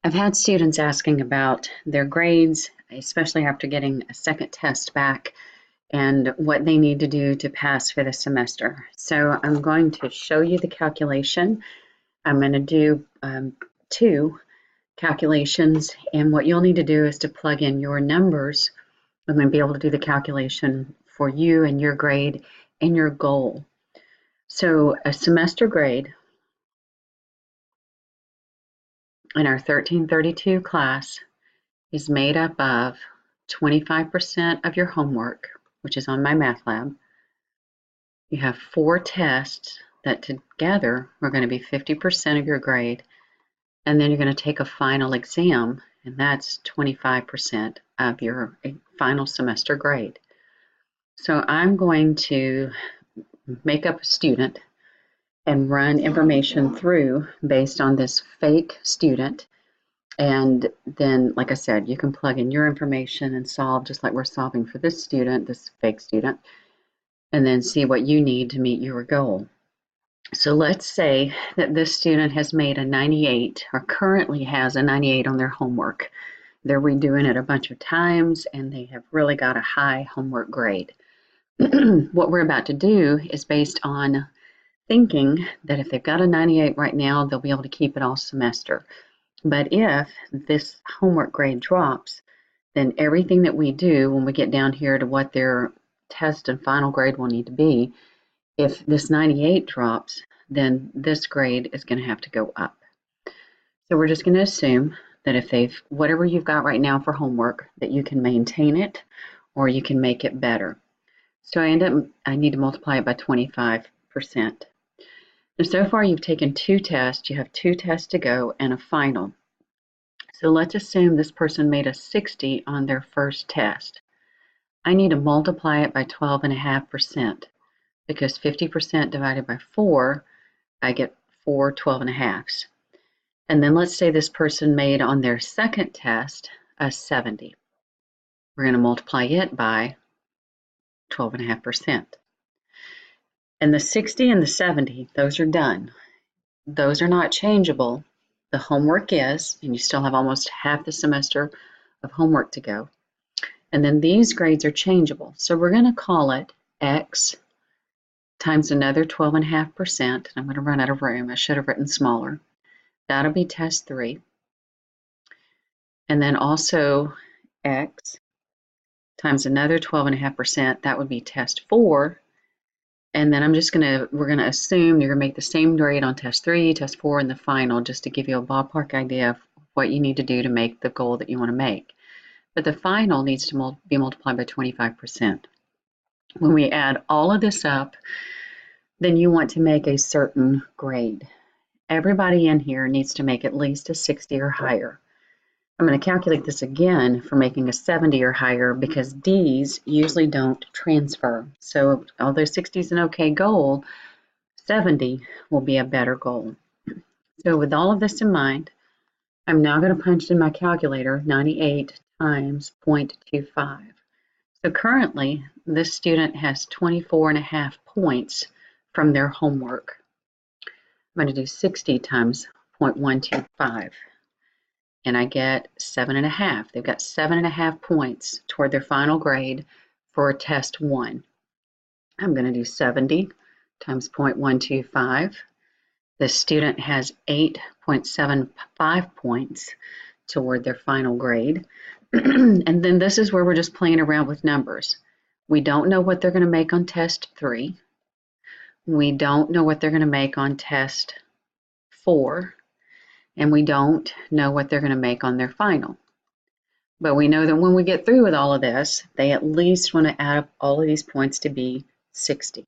I've had students asking about their grades, especially after getting a second test back, and what they need to do to pass for the semester. So I'm going to show you the calculation. I'm going to do two calculations, and what you'll need to do is to plug in your numbers. I'm going to be able to do the calculation for you and your grade and your goal. So a semester grade in our 1332 class is made up of 25% of your homework, which is on MyMathLab. You have 4 tests that together are going to be 50% of your grade, and then you're going to take a final exam, and that's 25% of your final semester grade. So I'm going to make up a student and run information through based on this fake student. And then, like I said, you can plug in your information and solve just like we're solving for this student, this fake student, and then see what you need to meet your goal. So let's say that this student has made a 98 or currently has a 98 on their homework. They're redoing it a bunch of times and they have really got a high homework grade. What we're about to do is based on thinking that if they've got a 98 right now, they'll be able to keep it all semester. But if this homework grade drops, then everything that we do when we get down here to what their test and final grade will need to be, if this 98 drops, then this grade is going to have to go up. So we're just going to assume that if they've, whatever you've got right now for homework, that you can maintain it or you can make it better. So I need to multiply it by 25%. And so far you've taken 2 tests, you have 2 tests to go and a final. So let's assume this person made a 60 on their first test. I need to multiply it by 12.5% because 50% divided by 4, I get 4 12.5s. And then let's say this person made on their second test a 70. We're going to multiply it by 12.5%. And the 60 and the 70, those are done. Those are not changeable. The homework is, and you still have almost half the semester of homework to go. And then these grades are changeable. So we're going to call it X times another 12.5%. I'm going to run out of room. I should have written smaller. That'll be test 3. And then also X times another 12.5%. That would be test 4. And then we're going to assume you're going to make the same grade on test 3, test 4, and the final, just to give you a ballpark idea of what you need to do to make the goal that you want to make. But the final needs to be multiplied by 25%. When we add all of this up, then you want to make a certain grade. Everybody in here needs to make at least a 60 or higher. I'm going to calculate this again for making a 70 or higher because D's usually don't transfer. So although 60 is an okay goal, 70 will be a better goal. So with all of this in mind, I'm now going to punch in my calculator 98 times 0.25. So currently, this student has 24.5 points from their homework. I'm going to do 60 times 0.125. And I get 7.5. They've got 7.5 points toward their final grade for test 1. I'm going to do 70 times 0.125. The student has 8.75 points toward their final grade. And then this is where we're just playing around with numbers. We don't know what they're going to make on test 3. We don't know what they're going to make on test 4. And we don't know what they're going to make on their final. But we know that when we get through with all of this, they at least want to add up all of these points to be 60.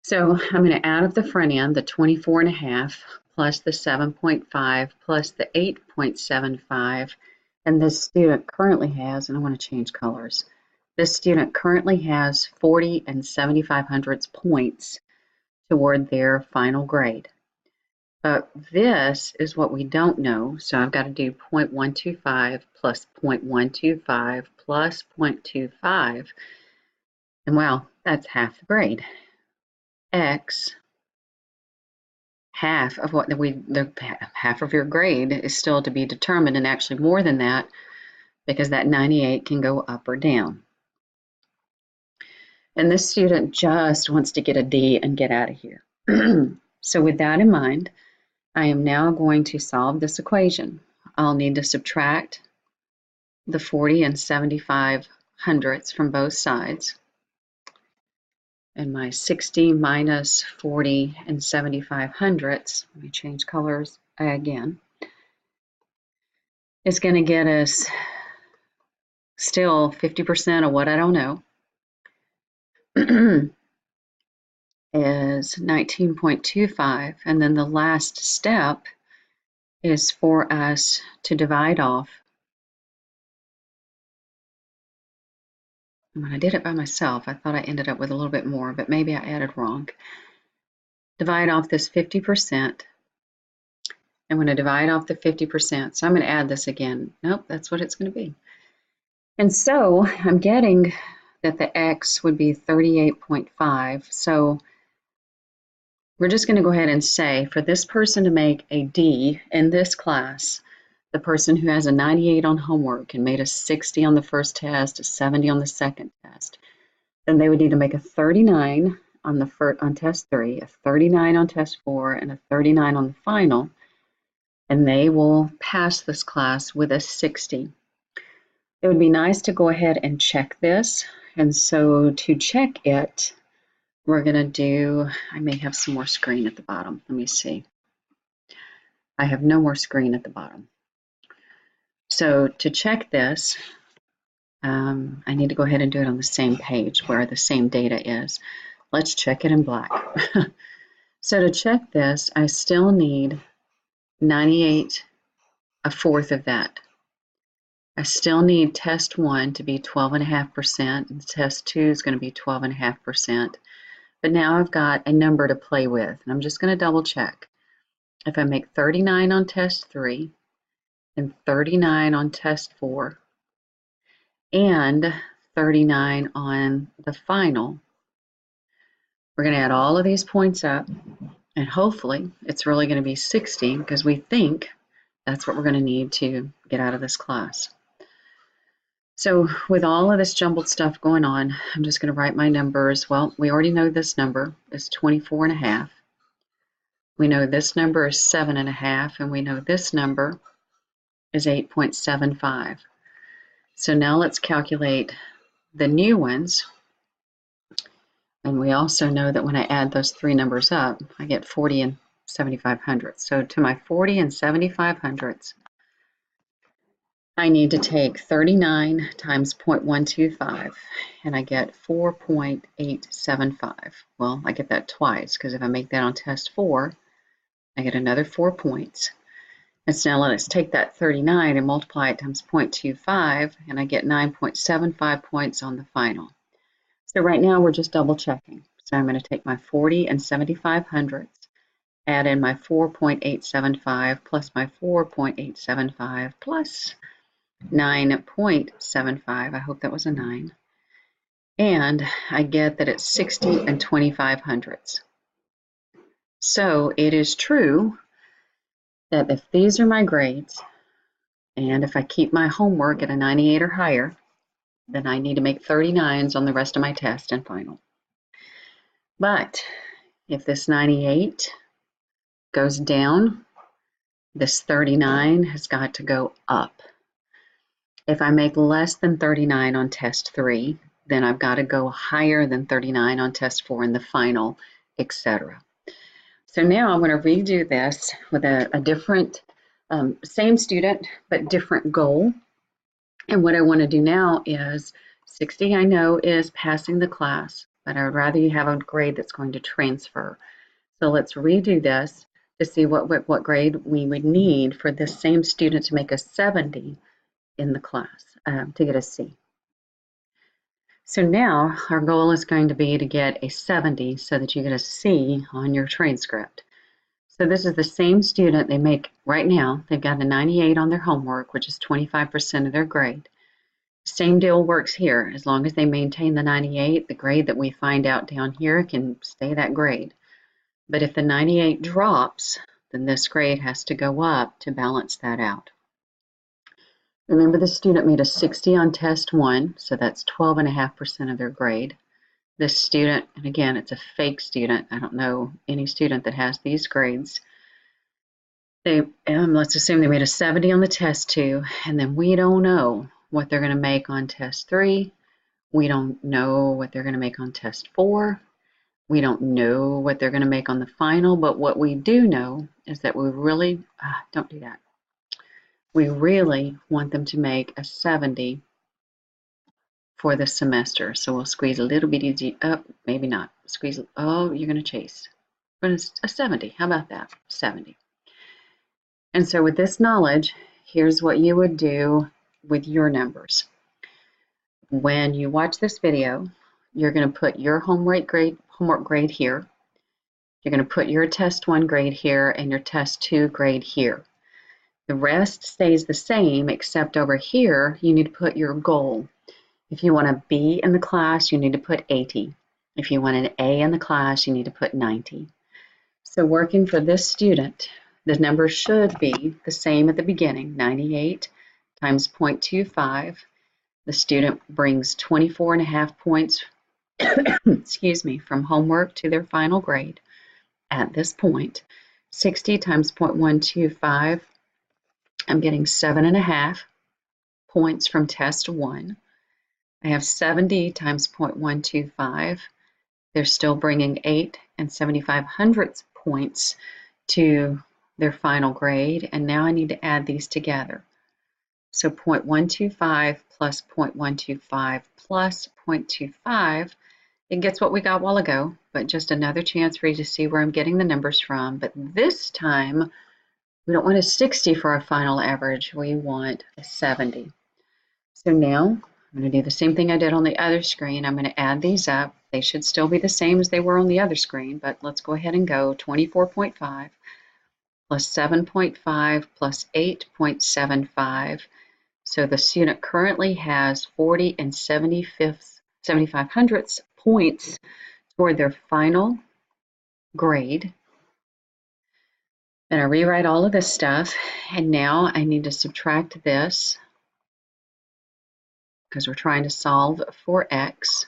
So I'm going to add up the front end, the 24.5 plus the 7.5 plus the 8.75, and this student currently has, and I want to change colors, this student currently has 40 and 7/500 points toward their final grade. But this is what we don't know, so I've got to do 0.125 plus 0.125 plus 0.25, and well, that's half the grade. X half of what half of your grade is still to be determined, and actually more than that, because that 98 can go up or down. And this student just wants to get a D and get out of here. So with that in mind, I am now going to solve this equation. I'll need to subtract the 40 and 75 hundredths from both sides. And my 60 minus 40 and 75 hundredths, let me change colors again, is going to get us still 50% of what I don't know, is 19.25. And then the last step is for us to divide off. When I did it by myself, I thought I ended up with a little bit more, but maybe I added wrong. Divide off this 50%. I'm going to divide off the 50%. So I'm going to add this again. Nope, that's what it's going to be. And so I'm getting that the x would be 38.5. So we're just going to go ahead and say for this person to make a D in this class, the person who has a 98 on homework and made a 60 on the first test, a 70 on the second test, then they would need to make a 39 on test 3, a 39 on test 4, and a 39 on the final, and they will pass this class with a 60. It would be nice to go ahead and check this, and so to check it, we're going to do, I may have some more screen at the bottom. Let me see. I have no more screen at the bottom. So to check this, I need to go ahead and do it on the same page where the same data is. Let's check it in black. So to check this, I still need 98, a fourth of that. I still need test 1 to be 12.5%, and test 2 is going to be 12.5%. But now I've got a number to play with, and I'm just going to double check. If I make 39 on test 3, and 39 on test 4, and 39 on the final, we're going to add all of these points up, and hopefully it's really going to be 60, because we think that's what we're going to need to get out of this class. So with all of this jumbled stuff going on, I'm just going to write my numbers. Well, we already know this number is 24.5. We know this number is 7.5, and we know this number is 8.75. So now let's calculate the new ones. And we also know that when I add those three numbers up, I get 40 and 75 hundredths. So to my 40 and 75 hundredths, I need to take 39 times 0.125, and I get 4.875. Well, I get that twice, because if I make that on test 4, I get another 4 points. And so now let's take that 39 and multiply it times 0.25, and I get 9.75 points on the final. So right now we're just double checking. So I'm going to take my 40 and 75 hundredths, add in my 4.875 plus my 4.875 plus 9.75. I hope that was a 9. And I get that it's 60 and 25 hundredths. So it is true that if these are my grades, and if I keep my homework at a 98 or higher, then I need to make 39s on the rest of my test and final. But if this 98 goes down, this 39 has got to go up. If I make less than 39 on test 3, then I've got to go higher than 39 on test 4 in the final, etc. So now I'm going to redo this with a different, same student, but different goal. And what I want to do now is 60 I know is passing the class, but I would rather you have a grade that's going to transfer. So let's redo this to see what grade we would need for this same student to make a 70 in the class, to get a C. So now our goal is going to be to get a 70 so that you get a C on your transcript. So this is the same student. They make, right now, they've got a 98 on their homework, which is 25% of their grade. Same deal works here. As long as they maintain the 98, the grade that we find out down here can stay that grade. But if the 98 drops, then this grade has to go up to balance that out. Remember, the student made a 60 on test 1, so that's 12.5% of their grade. This student, and again, it's a fake student. I don't know any student that has these grades. Let's assume they made a 70 on the test 2, and then we don't know what they're going to make on test 3. We don't know what they're going to make on test 4. We don't know what they're going to make on the final, but what we do know is that we really, don't do that. We really want them to make a 70 for the semester. So we'll squeeze a little bit easy up, maybe not. Squeeze, oh, you're going to chase. But it's a 70. How about that? 70. And so with this knowledge, here's what you would do with your numbers. When you watch this video, you're going to put your homework grade here. You're going to put your test 1 grade here and your test 2 grade here. The rest stays the same, except over here, you need to put your goal. If you want a B in the class, you need to put 80. If you want an A in the class, you need to put 90. So working for this student, the numbers should be the same at the beginning, 98 times 0.25. The student brings 24.5 points excuse me, from homework to their final grade at this point. 60 times 0.125, I'm getting 7.5 points from test 1. I have 70 times 0.125. They're still bringing 8 7/75 points to their final grade, and now I need to add these together. So 0.125 plus 0.125 plus 0.25, it gets what we got a while ago, but just another chance for you to see where I'm getting the numbers from. But this time, we don't want a 60 for our final average. We want a 70. So now I'm going to do the same thing I did on the other screen. I'm going to add these up. They should still be the same as they were on the other screen, but let's go ahead and go 24.5 plus 7.5 plus 8.75. So the student currently has 40 7/75 points toward their final grade. Then I rewrite all of this stuff, and now I need to subtract this because we're trying to solve for x,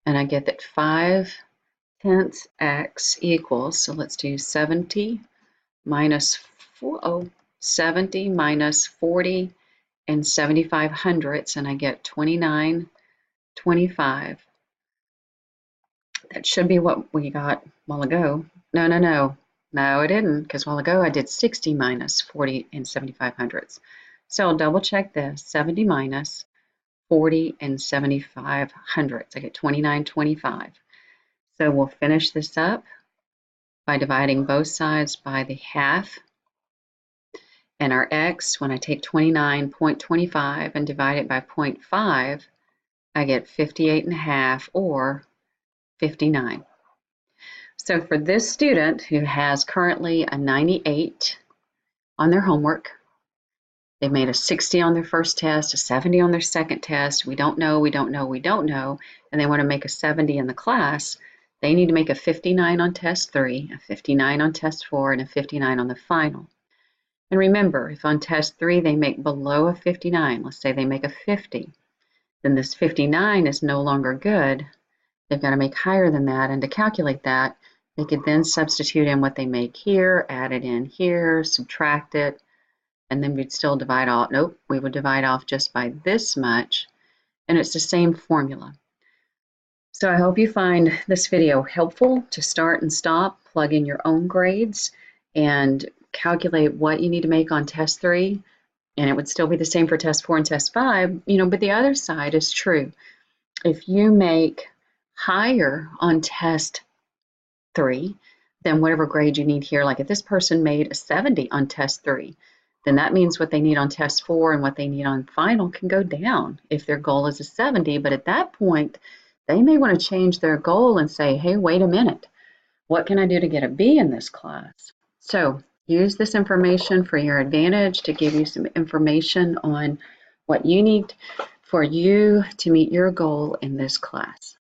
and I get that 5/10 x equals, so let's do 70 minus 70 minus 40 7/75, and I get 29.25. That should be what we got a while ago. No, it didn't, because a while ago I did 60 minus 40 7/75. So I'll double check this, 70 minus 40 7/75. I get 29.25. So we'll finish this up by dividing both sides by the half. And our x, when I take 29.25 and divide it by 0.5, I get 58.5, or 59. So for this student who has currently a 98 on their homework, they made a 60 on their first test, a 70 on their second test, we don't know, and they want to make a 70 in the class, they need to make a 59 on test 3, a 59 on test 4, and a 59 on the final. And remember, if on test 3 they make below a 59, let's say they make a 50, then this 59 is no longer good. They've got to make higher than that, and to calculate that, they could then substitute in what they make here, add it in here, subtract it, and then we'd still divide off. Nope, we would divide off just by this much, and it's the same formula. So I hope you find this video helpful to start and stop, plug in your own grades, and calculate what you need to make on test 3, and it would still be the same for test 4 and test 5, but the other side is true. If you make higher on test 3 than whatever grade you need here, like if this person made a 70 on test 3, then that means what they need on test 4 and what they need on final can go down if their goal is a 70. But at that point, they may want to change their goal and say, hey, wait a minute, what can I do to get a B in this class? So use this information for your advantage to give you some information on what you need for you to meet your goal in this class.